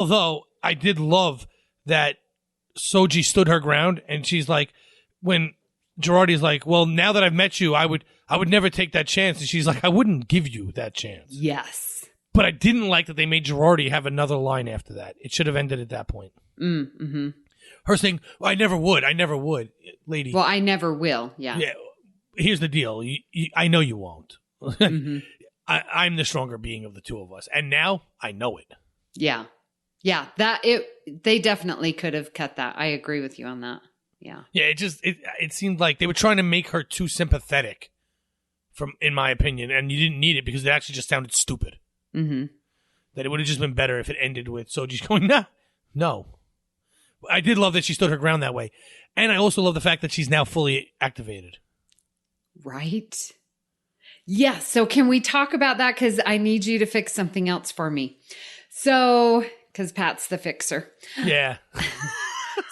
Although I did love that Soji stood her ground, and she's like, when Girardi's like, well, now that I've met you, I would never take that chance. And she's like, I wouldn't give you that chance. Yes. But I didn't like that they made Girardi have another line after that. It should have ended at that point. Mm-hmm. Her saying, well, I never would, lady. Well, I never will, yeah. Here's the deal. I know you won't. Mm-hmm. I'm the stronger being of the two of us. And now I know it. Yeah. Yeah, they definitely could have cut that. I agree with you on that. Yeah. Yeah, it seemed like they were trying to make her too sympathetic, in my opinion, and you didn't need it because it actually just sounded stupid. Mm-hmm. That it would have just been better if it ended with Soji's going, nah, no. I did love that she stood her ground that way. And I also love the fact that she's now fully activated. Right? Yeah, so can we talk about that? Because I need you to fix something else for me. So, because Pat's the fixer. Yeah.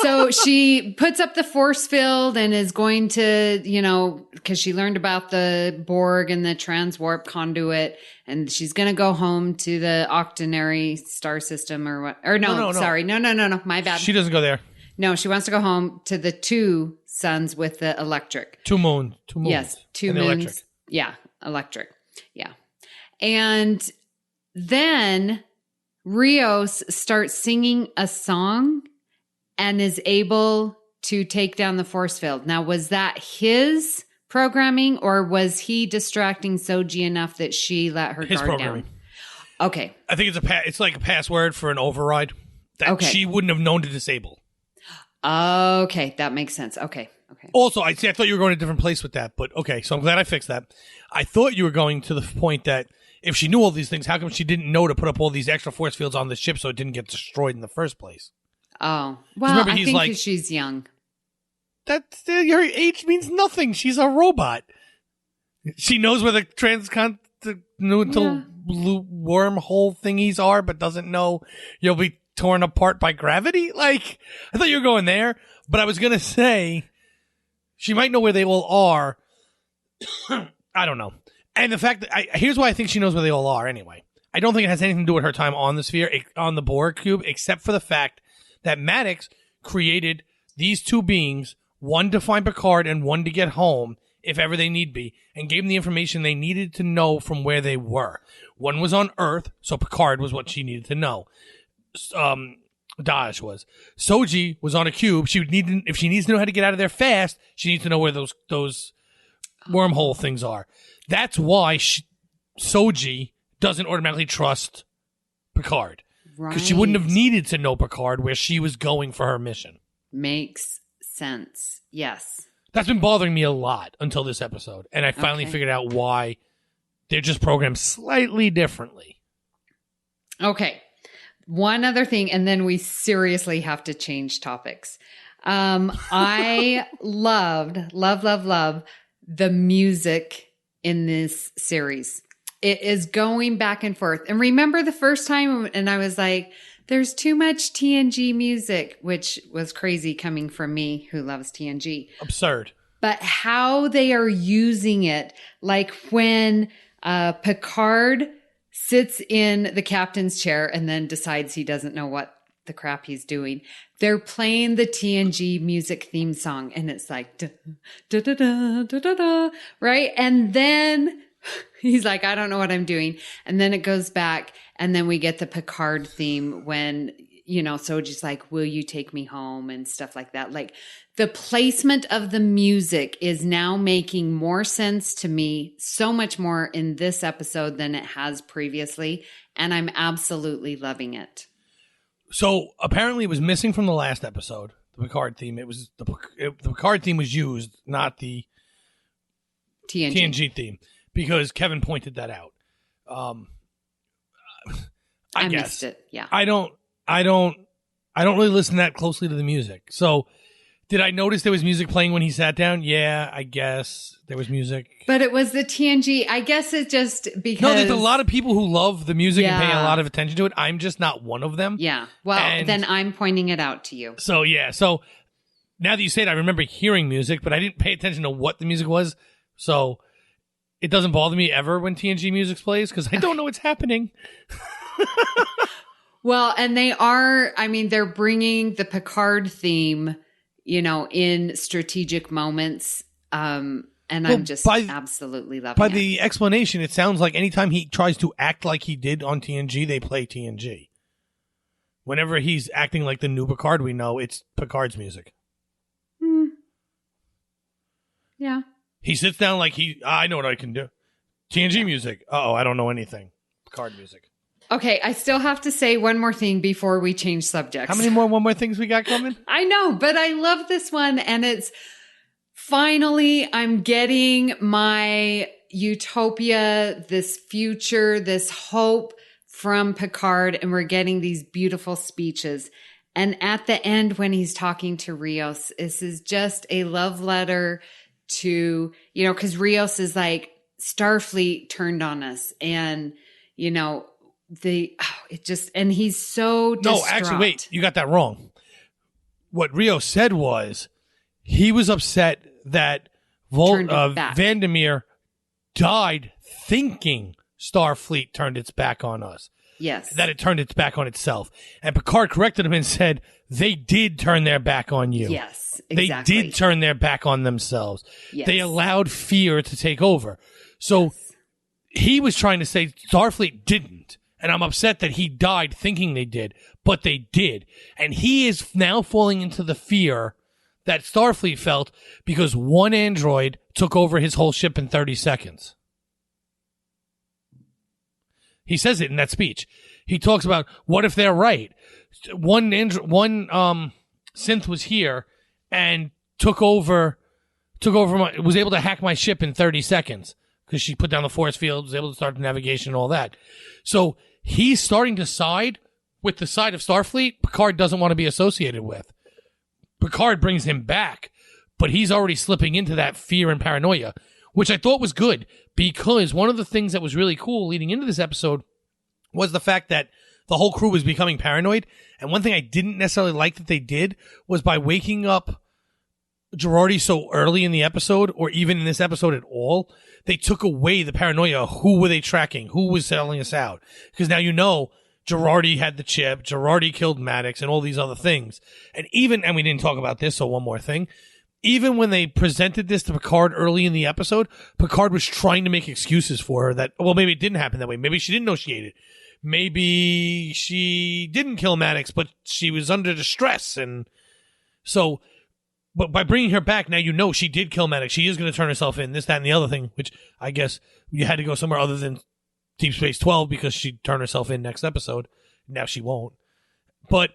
So she puts up the force field and is going to, because she learned about the Borg and the transwarp conduit, and she's going to go home to the octenary star system or what? Or no, sorry. No, my bad. She doesn't go there. No, she wants to go home to the two suns with the electric. Two moons. Yes, two moons. Electric. Yeah, electric. Yeah. And then Rios starts singing a song and is able to take down the force field. Now, was that his programming, or was he distracting Soji enough that she let her guard down? Okay. I think it's like a password for an override that she wouldn't have known to disable. Okay, that makes sense. Okay. Also, I thought you were going to a different place with that, but okay, so I'm glad I fixed that. I thought you were going to the point that if she knew all these things, how come she didn't know to put up all these extra force fields on the ship so it didn't get destroyed in the first place? Oh, well, remember, I think like, she's young. Your age means nothing. She's a robot. She knows where the wormhole thingies are, but doesn't know you'll be torn apart by gravity. Like, I thought you were going there, but I was going to say she might know where they all are. I don't know. And the fact that here's why I think she knows where they all are anyway. I don't think it has anything to do with her time on the sphere, on the Borg cube, except for the fact that Maddox created these two beings, one to find Picard and one to get home, if ever they need be, and gave them the information they needed to know from where they were. One was on Earth, so Picard was what she needed to know. Dash was. Soji was on a cube. If she needs to know how to get out of there fast, she needs to know where those wormhole things are. That's why Soji doesn't automatically trust Picard. Because she wouldn't have needed to know Picard where she was going for her mission. Makes sense. Yes. That's been bothering me a lot until this episode. And I finally figured out why they're just programmed slightly differently. Okay. One other thing, and then we seriously have to change topics. I love the music in this series. It is going back and forth. And remember the first time, and I was like, there's too much TNG music, which was crazy coming from me who loves TNG. Absurd. But how they are using it, like when Picard sits in the captain's chair and then decides he doesn't know what the crap he's doing. They're playing the TNG music theme song, and it's like, da, da, da, da, da, da, da, right? And then he's like, I don't know what I'm doing. And then it goes back, and then we get the Picard theme when, Soji's like, will you take me home and stuff like that. Like, the placement of the music is now making more sense to me, so much more in this episode than it has previously. And I'm absolutely loving it. So apparently it was missing from the last episode, the Picard theme. It was the Picard theme was used, not the TNG theme, because Kevin pointed that out. I guess. Missed it. Yeah. I don't really listen that closely to the music. So did I notice there was music playing when he sat down? Yeah, I guess there was music. But it was the TNG. I guess it just because... No, there's a lot of people who love the music and pay a lot of attention to it. I'm just not one of them. Yeah. Well, then I'm pointing it out to you. So, yeah. So now that you say it, I remember hearing music, but I didn't pay attention to what the music was. So it doesn't bother me ever when TNG music plays because I don't know what's happening. Well, and they're bringing the Picard theme, in strategic moments. And I'm just absolutely loving it. By the explanation, it sounds like anytime he tries to act like he did on TNG, they play TNG. Whenever he's acting like the new Picard we know, it's Picard's music. Yeah. He sits down like I know what I can do. TNG music. I don't know anything. Picard music. Okay, I still have to say one more thing before we change subjects. How many one more things we got coming? I know, but I love this one, and it's finally I'm getting my utopia, this future, this hope from Picard, and we're getting these beautiful speeches. And at the end, when he's talking to Rios, this is just a love letter to, because Rios is like, Starfleet turned on us, and, and he's so distraught. No, actually, wait, you got that wrong. What Rios said was he was upset that Vandermeer died thinking Starfleet turned its back on us. Yes. That it turned its back on itself. And Picard corrected him and said, they did turn their back on you. Yes, exactly. They did turn their back on themselves. Yes. They allowed fear to take over. So he was trying to say Starfleet didn't. And I'm upset that he died thinking they did. But they did. And he is now falling into the fear that Starfleet felt because one android took over his whole ship in 30 seconds. He says it in that speech. He talks about what if they're right. One synth was here and took over was able to hack my ship in 30 seconds because she put down the force field, was able to start the navigation and all that. So he's starting to side with the side of Starfleet Picard doesn't want to be associated with. Picard brings him back, but he's already slipping into that fear and paranoia, which I thought was good because one of the things that was really cool leading into this episode was the fact that the whole crew was becoming paranoid. And one thing I didn't necessarily like that they did was by waking up Girardi so early in the episode, or even in this episode at all, they took away the paranoia. Who were they tracking? Who was selling us out? Because now Girardi had the chip, Girardi killed Maddox, and all these other things. And we didn't talk about this, so one more thing. Even when they presented this to Picard early in the episode, Picard was trying to make excuses for her that, well, maybe it didn't happen that way. Maybe she didn't know she ate it. Maybe she didn't kill Maddox, but she was under distress. And so, but by bringing her back, now she did kill Maddox. She is going to turn herself in, this, that, and the other thing, which I guess you had to go somewhere other than Deep Space 12 because she'd turn herself in next episode. Now she won't. But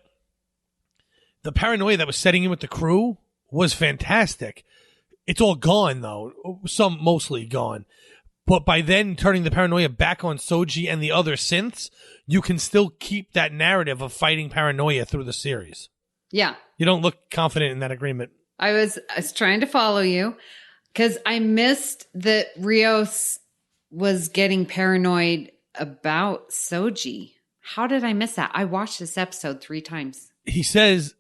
the paranoia that was setting in with the crew was fantastic. It's all gone, though. Mostly gone. But by then turning the paranoia back on Soji and the other synths, you can still keep that narrative of fighting paranoia through the series. Yeah. You don't look confident in that agreement. I was trying to follow you because I missed that Rios was getting paranoid about Soji. How did I miss that? I watched this episode 3 times. He says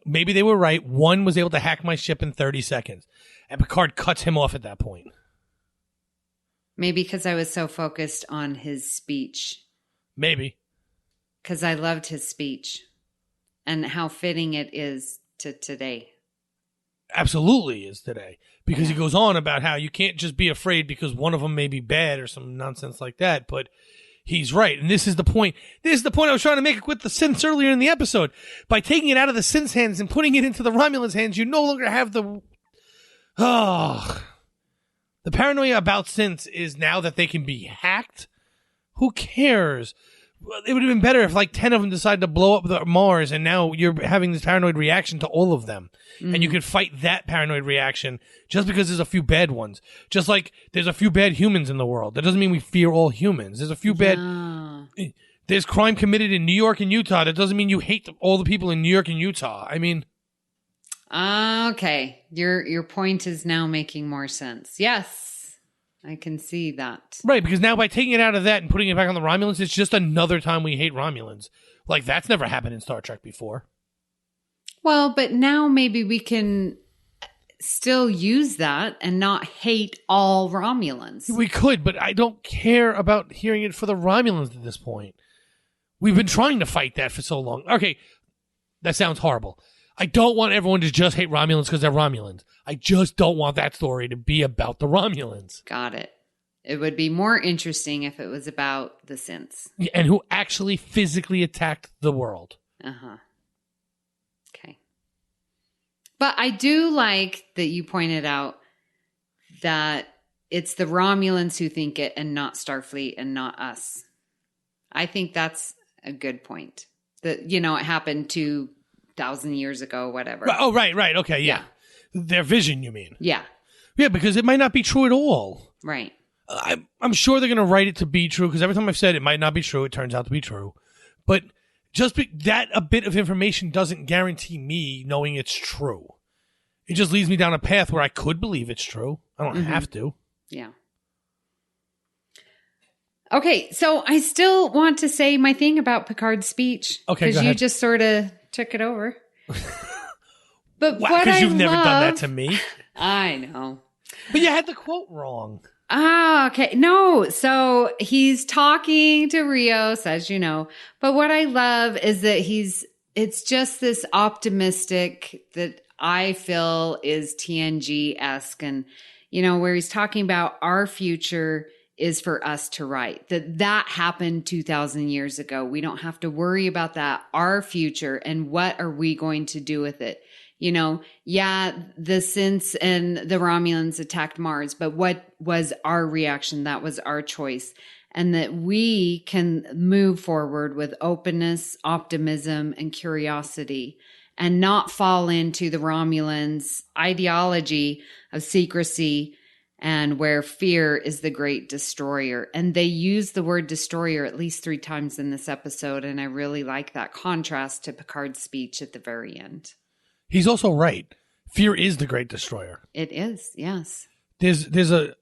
maybe they were right. One was able to hack my ship in 30 seconds. And Picard cuts him off at that point. Maybe because I was so focused on his speech. Maybe. Because I loved his speech and how fitting it is to today. Absolutely is today. Because he goes on about how you can't just be afraid because one of them may be bad or some nonsense like that. But he's right. And this is the point. This is the point I was trying to make with the synths earlier in the episode. By taking it out of the synths' hands and putting it into the Romulans' hands, you no longer have the paranoia about synths is now that they can be hacked. Who cares? It would have been better if 10 of them decided to blow up the Mars and now you're having this paranoid reaction to all of them. Mm-hmm. And you could fight that paranoid reaction just because there's a few bad ones. Just like there's a few bad humans in the world. That doesn't mean we fear all humans. There's a few bad... There's crime committed in New York and Utah. That doesn't mean you hate all the people in New York and Utah. I mean... Okay. Your point is now making more sense. Yes. I can see that. Right, because now by taking it out of that and putting it back on the Romulans, it's just another time we hate Romulans. That's never happened in Star Trek before. Well, but now maybe we can still use that and not hate all Romulans. We could, but I don't care about hearing it for the Romulans at this point. We've been trying to fight that for so long. Okay, that sounds horrible. I don't want everyone to just hate Romulans because they're Romulans. I just don't want that story to be about the Romulans. Got it. It would be more interesting if it was about the synths. And who actually physically attacked the world. Uh-huh. Okay. But I do like that you pointed out that it's the Romulans who think it and not Starfleet and not us. I think that's a good point. That, it happened 2,000 years ago, whatever. Oh, right. Okay, yeah. Their vision, you mean? Yeah. Yeah, because it might not be true at all. Right. I'm sure they're going to write it to be true, because every time I've said it might not be true, it turns out to be true. But just that a bit of information doesn't guarantee me knowing it's true. It just leads me down a path where I could believe it's true. I don't have to. Yeah. Okay, so I still want to say my thing about Picard's speech. Okay, because you just sort of took it over. But because you've never done that to me. I know. But you had the quote wrong. Ah, okay. No, so he's talking to Rios, as you know. But what I love is that it's just this optimistic that I feel is TNG-esque, and, where he's talking about our future is for us to write. That happened 2,000 years ago. We don't have to worry about that. Our future, and what are we going to do with it? The synths and the Romulans attacked Mars, but what was our reaction? That was our choice. And that we can move forward with openness, optimism, and curiosity, and not fall into the Romulans' ideology of secrecy and where fear is the great destroyer. And they use the word destroyer at least 3 times in this episode, and I really like that contrast to Picard's speech at the very end. He's also right. Fear is the great destroyer. It is, yes. There's a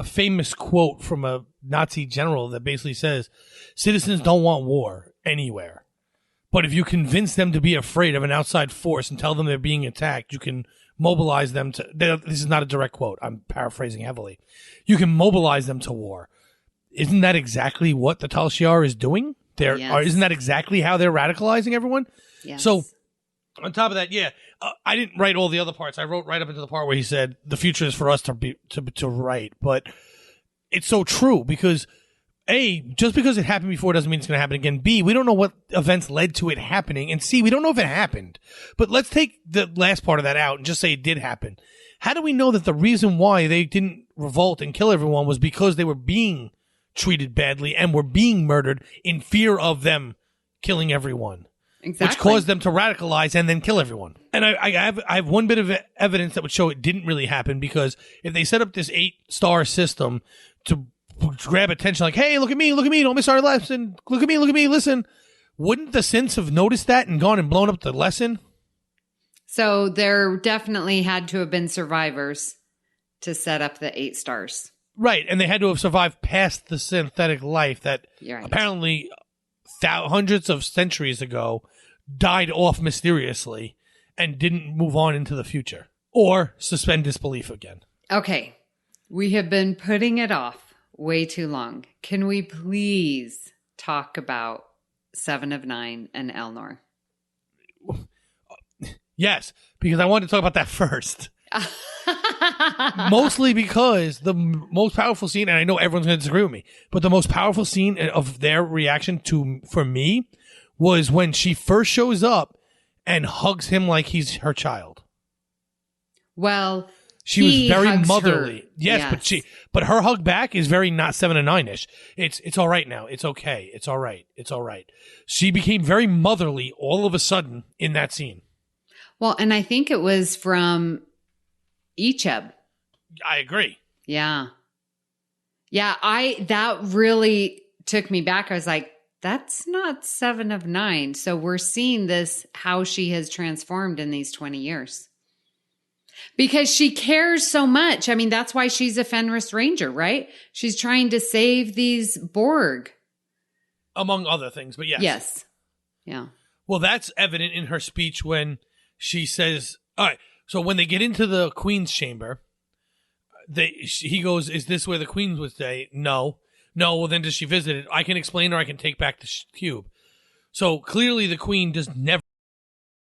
famous quote from a Nazi general that basically says, citizens don't want war anywhere. But if you convince them to be afraid of an outside force and tell them they're being attacked, you can mobilize them to... This is not a direct quote. I'm paraphrasing heavily. You can mobilize them to war. Isn't that exactly what the Tal Shiar is doing? Yes. Isn't that exactly how they're radicalizing everyone? Yes. So... on top of that, I didn't write all the other parts. I wrote right up into the part where he said the future is for us to write. But it's so true because A, just because it happened before doesn't mean it's going to happen again. B, we don't know what events led to it happening. And C, we don't know if it happened. But let's take the last part of that out and just say it did happen. How do we know that the reason why they didn't revolt and kill everyone was because they were being treated badly and were being murdered in fear of them killing everyone? Exactly. Which caused them to radicalize and then kill everyone. And I have one bit of evidence that would show it didn't really happen, because if they set up this 8-star system to grab attention, like, hey, look at me, don't miss our lesson, look at me, listen, wouldn't the synths have noticed that and gone and blown up the lesson? So there definitely had to have been survivors to set up the 8 stars. Right, and they had to have survived past the synthetic life that apparently hundreds of centuries ago died off mysteriously and didn't move on into the future or suspend disbelief again. Okay, we have been putting it off way too long. Can we please talk about 7 of 9 and Elnor? Yes, because I wanted to talk about that first. Mostly because the most powerful scene, and I know everyone's going to disagree with me, but the most powerful scene of their reaction for me was when she first shows up and hugs him like he's her child. Well, she was very motherly. Her. Yes, but her hug back is very not 7 and 9-ish. It's all right now. It's okay. It's all right. It's all right. She became very motherly all of a sudden in that scene. Well, and I think it was from Icheb. I agree. Yeah. Yeah, that really took me back. I was like, that's not 7 of 9. So we're seeing this, how she has transformed in these 20 years. Because she cares so much. I mean, that's why she's a Fenris Ranger, right? She's trying to save these Borg. Among other things, but yes. Yes. Yeah. Well, that's evident in her speech when she says, all right, so when they get into the Queen's chamber, he goes, is this where the Queen would say? No. Well, then does she visit it? I can explain, or I can take back the cube. So clearly the Queen does never